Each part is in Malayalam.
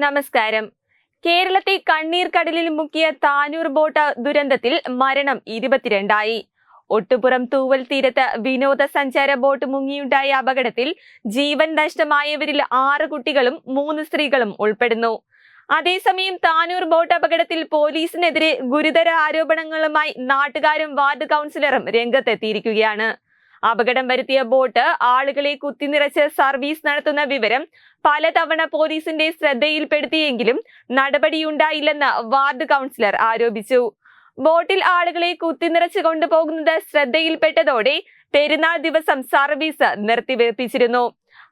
നമസ്കാരം. കേരളത്തെ കണ്ണീർ കടലിൽ മുക്കിയ താനൂർ ബോട്ട് ദുരന്തത്തിൽ മരണം 22 ഒട്ടുപുറം തൂവൽ തീരത്ത് വിനോദസഞ്ചാര ബോട്ട് മുങ്ങിയുണ്ടായ അപകടത്തിൽ ജീവൻ നഷ്ടമായവരിൽ 6 കുട്ടികളും 3 സ്ത്രീകളും ഉൾപ്പെടുന്നു. അതേസമയം താനൂർ ബോട്ട് അപകടത്തിൽ പോലീസിനെതിരെ ഗുരുതര ആരോപണങ്ങളുമായി നാട്ടുകാരും വാർഡ് കൗൺസിലറും രംഗത്തെത്തിയിരിക്കുകയാണ്. അപകടം വരുത്തിയ ബോട്ട് ആളുകളെ കുത്തിനിറച്ച് സർവീസ് നടത്തുന്ന വിവരം പലതവണ പോലീസിന്റെ ശ്രദ്ധയിൽപ്പെടുത്തിയെങ്കിലും നടപടിയുണ്ടായില്ലെന്ന് വാർഡ് കൗൺസിലർ ആരോപിച്ചു. ബോട്ടിൽ ആളുകളെ കുത്തിനിറച്ച് കൊണ്ടുപോകുന്നത് ശ്രദ്ധയിൽപ്പെട്ടതോടെ പെരുന്നാൾ ദിവസം സർവീസ് നിർത്തിവെപ്പിച്ചിരുന്നു.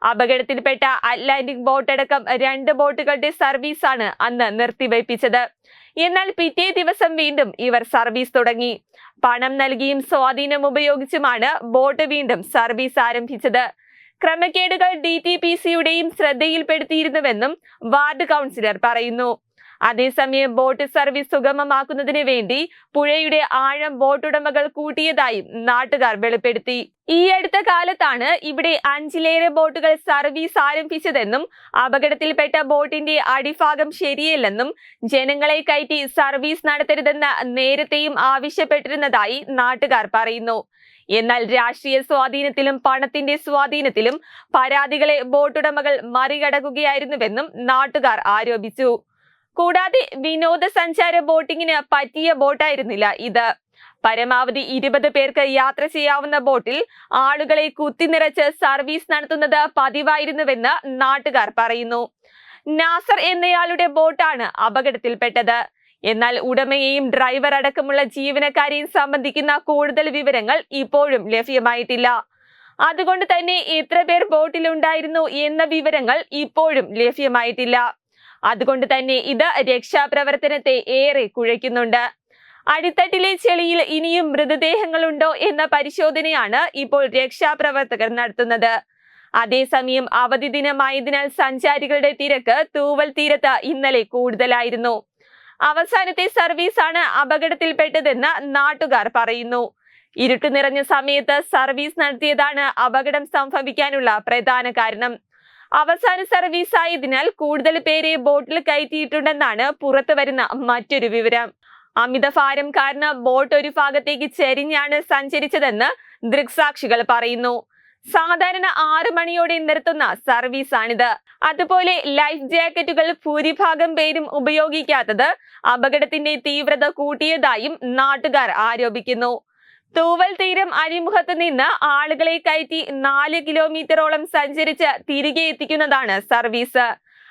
അപകടത്തിൽപ്പെട്ട അറ്റ്ലാന്റിക് ബോട്ടടക്കം 2 ബോട്ടുകളുടെ സർവീസാണ് അന്ന് നിർത്തിവെപ്പിച്ചത്. എന്നാൽ പിറ്റേ ദിവസം വീണ്ടും ഇവർ സർവീസ് തുടങ്ങി. പണം നൽകിയും സ്വാധീനം ഉപയോഗിച്ചുമാണ് ബോട്ട് വീണ്ടും സർവീസ് ആരംഭിച്ചത്. ക്രമക്കേടുകൾ DTPCയുടെയും ശ്രദ്ധയിൽപ്പെടുത്തിയിരുന്നുവെന്നും വാർഡ് കൗൺസിലർ പറയുന്നു. അതേസമയം ബോട്ട് സർവീസ് സുഗമമാക്കുന്നതിന് വേണ്ടി പുഴയുടെ ആഴം ബോട്ടുടമകൾ കൂട്ടിയതായും നാട്ടുകാർ വെളിപ്പെടുത്തി. ഈ അടുത്ത കാലത്താണ് ഇവിടെ 5ലേറെ ബോട്ടുകൾ സർവീസ് ആരംഭിച്ചതെന്നും അപകടത്തിൽപ്പെട്ട ബോട്ടിന്റെ അടിഭാഗം ശരിയല്ലെന്നും ജനങ്ങളെ കയറ്റി സർവീസ് നടത്തരുതെന്ന് നേരത്തെയും ആവശ്യപ്പെട്ടിരുന്നതായി നാട്ടുകാർ പറയുന്നു. എന്നാൽ രാഷ്ട്രീയ സ്വാധീനത്തിലും പണത്തിന്റെ സ്വാധീനത്തിലും പരാതികളെ ബോട്ടുടമകൾ മറികടക്കുകയായിരുന്നുവെന്നും നാട്ടുകാർ ആരോപിച്ചു. കൂടാതെ വിനോദസഞ്ചാര ബോട്ടിങ്ങിന് പറ്റിയ ബോട്ടായിരുന്നില്ല ഇത്. പരമാവധി 20 പേർക്ക് യാത്ര ചെയ്യാവുന്ന ബോട്ടിൽ ആളുകളെ കുത്തിനിറച്ച് സർവീസ് നടത്തുന്നത് പതിവായിരുന്നുവെന്ന് നാട്ടുകാർ പറയുന്നു. നാസർ എന്നയാളുടെ ബോട്ടാണ് അപകടത്തിൽപ്പെട്ടത്. എന്നാൽ ഉടമയെയും ഡ്രൈവർ അടക്കമുള്ള ജീവനക്കാരെയും സംബന്ധിക്കുന്ന കൂടുതൽ വിവരങ്ങൾ ഇപ്പോഴും ലഭ്യമായിട്ടില്ല. അതുകൊണ്ട് തന്നെ എത്ര പേർ ബോട്ടിലുണ്ടായിരുന്നു എന്ന വിവരങ്ങൾ ഇപ്പോഴും ലഭ്യമായിട്ടില്ല. അതുകൊണ്ട് തന്നെ ഇത് രക്ഷാപ്രവർത്തനത്തെ ഏറെ കുഴയ്ക്കുന്നുണ്ട്. അടിത്തട്ടിലെ ചെളിയിൽ ഇനിയും മൃതദേഹങ്ങളുണ്ടോ എന്ന പരിശോധനയാണ് ഇപ്പോൾ രക്ഷാപ്രവർത്തകർ നടത്തുന്നത്. അതേസമയം അവധി ദിനമായതിനാൽ സഞ്ചാരികളുടെ തിരക്ക് തൂവൽ തീരത്ത് ഇന്നലെ കൂടുതലായിരുന്നു. അവസാനത്തെ സർവീസാണ് അപകടത്തിൽപ്പെട്ടതെന്ന് നാട്ടുകാർ പറയുന്നു. ഇരുട്ട് നിറഞ്ഞ സമയത്ത് സർവീസ് നടത്തിയതാണ് അപകടം സംഭവിക്കാനുള്ള പ്രധാന കാരണം. അവസാന സർവീസ് ആയതിനാൽ കൂടുതൽ പേരെ ബോട്ടിൽ കയറ്റിയിട്ടുണ്ടെന്നാണ് പുറത്തു വരുന്ന മറ്റൊരു വിവരം. അമിതഭാരം കാരണം ബോട്ട് ഒരു ഭാഗത്തേക്ക് ചെരിഞ്ഞാണ് സഞ്ചരിച്ചതെന്ന് ദൃക്സാക്ഷികൾ പറയുന്നു. സാധാരണ 6 മണിയോടെ നിർത്തുന്ന സർവീസാണിത്. അതുപോലെ ലൈഫ് ജാക്കറ്റുകൾ ഭൂരിഭാഗം പേരും ഉപയോഗിക്കാത്തത് അപകടത്തിന്റെ തീവ്രത കൂട്ടിയതായും നാട്ടുകാർ ആരോപിക്കുന്നു. തൂവൽ തീരം അഴിമുഖത്ത് നിന്ന് ആളുകളെ കയറ്റി 4 കിലോമീറ്ററോളം സഞ്ചരിച്ച് തിരികെ എത്തിക്കുന്നതാണ് സർവീസ്.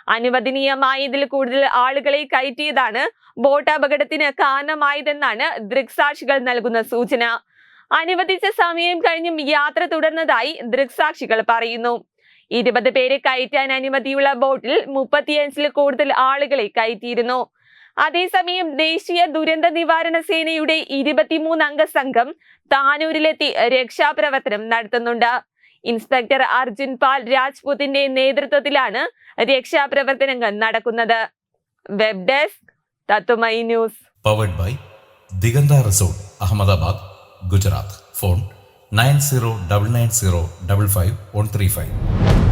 അനുവദനീയമായതിൽ കൂടുതൽ ആളുകളെ കയറ്റിയതാണ് ബോട്ട് അപകടത്തിന് കാരണമായതെന്നാണ് ദൃക്സാക്ഷികൾ നൽകുന്ന സൂചന. അനുവദിച്ച സമയം കഴിഞ്ഞും യാത്ര തുടർന്നതായി ദൃക്സാക്ഷികൾ പറയുന്നു. 20 പേരെ കയറ്റാൻ അനുമതിയുള്ള ബോട്ടിൽ 35-ൽ കൂടുതൽ ആളുകളെ കയറ്റിയിരുന്നു. അതേസമയം ദേശീയ ദുരന്ത നിവാരണ സേനയുടെ 23 അംഗ സംഘം താനൂരിലെത്തി രക്ഷാപ്രവർത്തനം നടത്തുന്നുണ്ട്. ഇൻസ്പെക്ടർ അർജുൻ പാൽ രാജ്പുത്തിന്റെ നേതൃത്വത്തിലാണ് രക്ഷാപ്രവർത്തനങ്ങൾ നടക്കുന്നത്. Web desk Tatwamayi news. Powered by Diganta resort, Ahmedabad, Gujarat. Phone 9099055135.